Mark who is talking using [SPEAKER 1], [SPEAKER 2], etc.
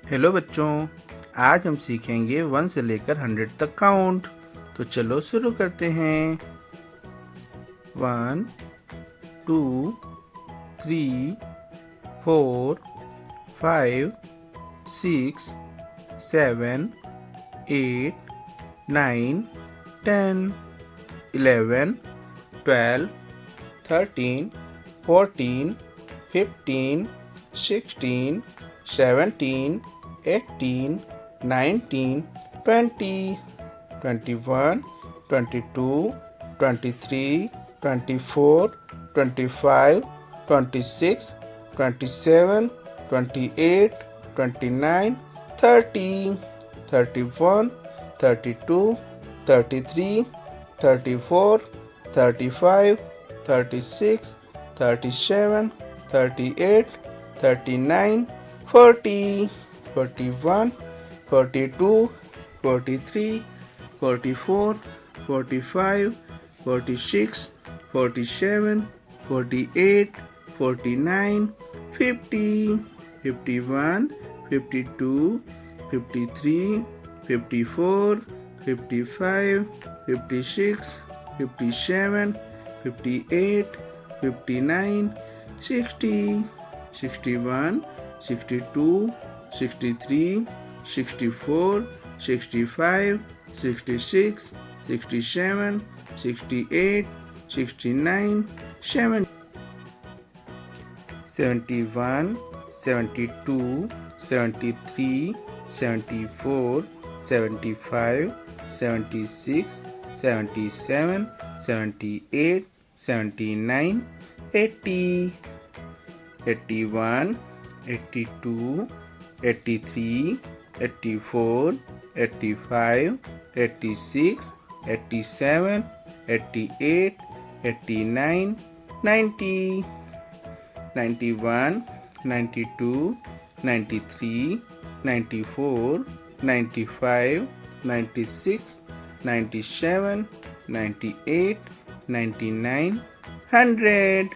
[SPEAKER 1] Hello बच्चों, आज हम सीखेंगे 1 से लेकर 100 तक काउंट। तो चलो शुरू करते हैं। 1 2 3 4 5 6 7 8 9 10 11 12 13 14 15 16 17 18 19 20 21 22 23 24 25 26 27 28 29 30 31 32 33 34 35 36 37 38 39 40 41 42 43 44 45 46 47 48 49 50 51 52 53 54 55 56 57 58 59 60 61 62 63 64 65 66 67 68 69 70 71 72 73 74 75 76 77 78 79 80 81 82 83 84 85 86 87 88 89 90 91 92 93 94 95 96 97 98 99 100